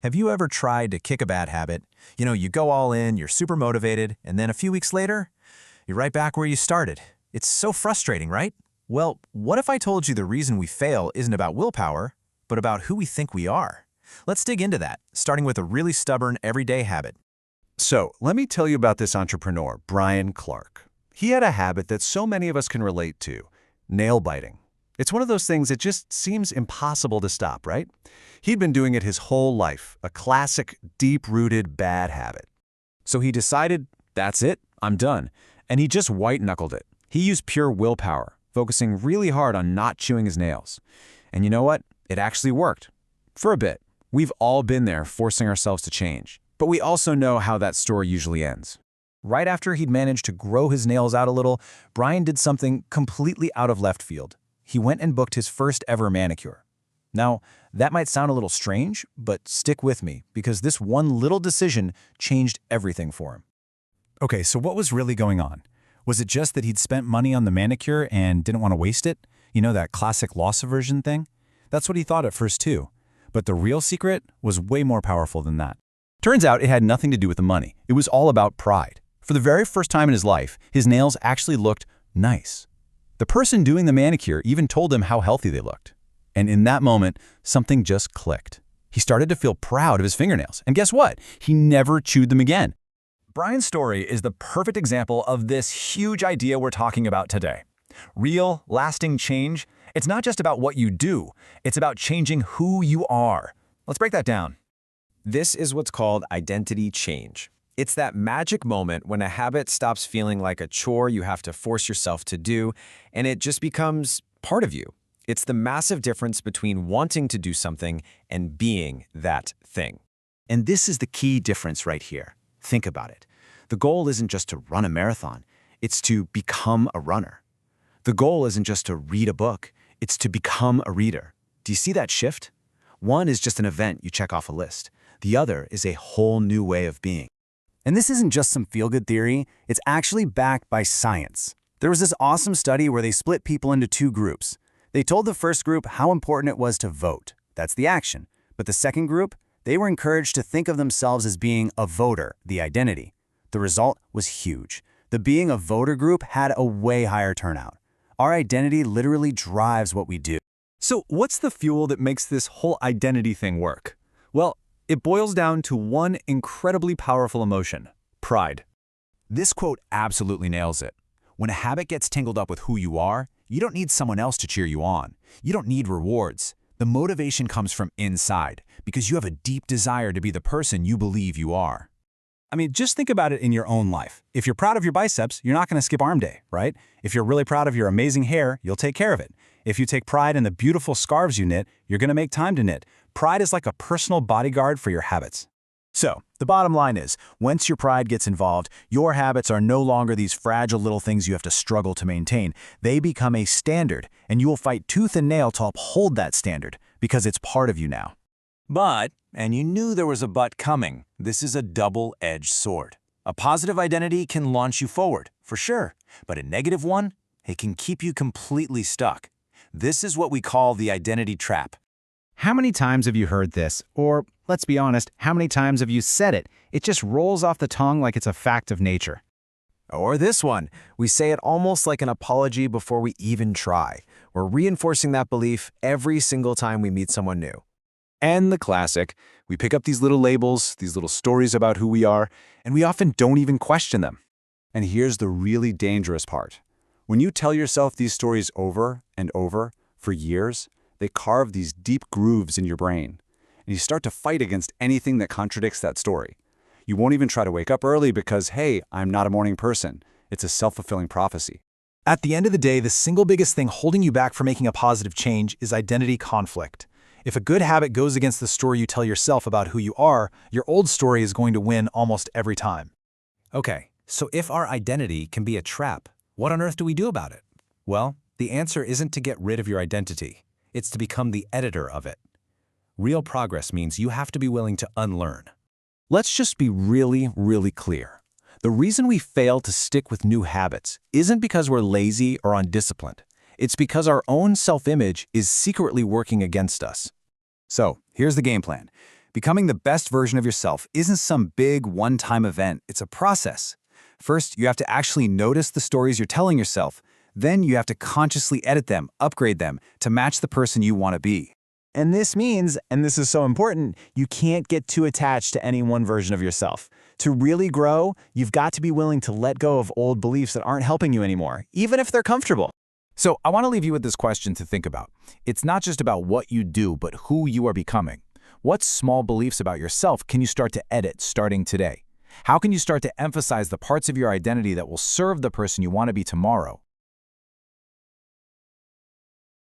Have you ever tried to kick a bad habit? You go all in, you're super motivated, and then a few weeks later, you're right back where you started. It's so frustrating, right? Well, what if I told you the reason we fail isn't about willpower, but about who we think we are? Let's dig into that, starting with a really stubborn, everyday habit. So, let me tell you about this entrepreneur, Brian Clark. He had a habit that so many of us can relate to, nail biting. It's one of those things that just seems impossible to stop, right? He'd been doing it his whole life, a classic, deep-rooted bad habit. So he decided, that's it, I'm done. And he just white-knuckled it. He used pure willpower, focusing really hard on not chewing his nails. And you know what? It actually worked. For a bit. We've all been there, forcing ourselves to change. But we also know how that story usually ends. Right after he'd managed to grow his nails out a little, Brian did something completely out of left field. He went and booked his first ever manicure. Now, that might sound a little strange, but stick with me, because this one little decision changed everything for him. Okay, so what was really going on? Was it just that he'd spent money on the manicure and didn't want to waste it? You know, that classic loss aversion thing? That's what he thought at first too. But the real secret was way more powerful than that. Turns out it had nothing to do with the money. It was all about pride. For the very first time in his life, his nails actually looked nice. The person doing the manicure even told him how healthy they looked. And in that moment, something just clicked. He started to feel proud of his fingernails. And guess what? He never chewed them again. Brian's story is the perfect example of this huge idea we're talking about today. Real, lasting change, it's not just about what you do, it's about changing who you are. Let's break that down. This is what's called identity change. It's that magic moment when a habit stops feeling like a chore you have to force yourself to do, and it just becomes part of you. It's the massive difference between wanting to do something and being that thing. And this is the key difference right here. Think about it. The goal isn't just to run a marathon, it's to become a runner. The goal isn't just to read a book, it's to become a reader. Do you see that shift? One is just an event you check off a list. The other is a whole new way of being. And this isn't just some feel-good theory, it's actually backed by science. There was this awesome study where they split people into two groups. They told the first group how important it was to vote. That's the action. But the second group, they were encouraged to think of themselves as being a voter, the identity. The result was huge. The being a voter group had a way higher turnout. Our identity literally drives what we do. So what's the fuel that makes this whole identity thing work? Well, it boils down to one incredibly powerful emotion: pride. This quote absolutely nails it. When a habit gets tangled up with who you are, you don't need someone else to cheer you on. You don't need rewards. The motivation comes from inside, because you have a deep desire to be the person you believe you are. I mean, just think about it in your own life. If you're proud of your biceps, you're not going to skip arm day, right? If you're really proud of your amazing hair, you'll take care of it. If you take pride in the beautiful scarves you knit, you're going to make time to knit. Pride is like a personal bodyguard for your habits. So, the bottom line is, once your pride gets involved, your habits are no longer these fragile little things you have to struggle to maintain. They become a standard, and you will fight tooth and nail to uphold that standard, because it's part of you now. But, and you knew there was a but coming, this is a double-edged sword. A positive identity can launch you forward, for sure, but a negative one, it can keep you completely stuck. This is what we call the identity trap. How many times have you heard this? Or, let's be honest, how many times have you said it? It just rolls off the tongue like it's a fact of nature. Or this one, we say it almost like an apology before we even try. We're reinforcing that belief every single time we meet someone new. And the classic, we pick up these little labels, these little stories about who we are, and we often don't even question them. And here's the really dangerous part. When you tell yourself these stories over and over for years, they carve these deep grooves in your brain, and you start to fight against anything that contradicts that story. You won't even try to wake up early because, hey, I'm not a morning person. It's a self-fulfilling prophecy. At the end of the day, the single biggest thing holding you back from making a positive change is identity conflict. If a good habit goes against the story you tell yourself about who you are, your old story is going to win almost every time. Okay, so if our identity can be a trap, what on earth do we do about it? Well, the answer isn't to get rid of your identity. It's to become the editor of it. Real progress means you have to be willing to unlearn. Let's just be really, really clear. The reason we fail to stick with new habits isn't because we're lazy or undisciplined. It's because our own self-image is secretly working against us. So, here's the game plan. Becoming the best version of yourself isn't some big one-time event, it's a process. First, you have to actually notice the stories you're telling yourself. Then you have to consciously edit them, upgrade them, to match the person you want to be. And this means, and this is so important, you can't get too attached to any one version of yourself. To really grow, you've got to be willing to let go of old beliefs that aren't helping you anymore, even if they're comfortable. So I want to leave you with this question to think about. It's not just about what you do, but who you are becoming. What small beliefs about yourself can you start to edit starting today? How can you start to emphasize the parts of your identity that will serve the person you want to be tomorrow?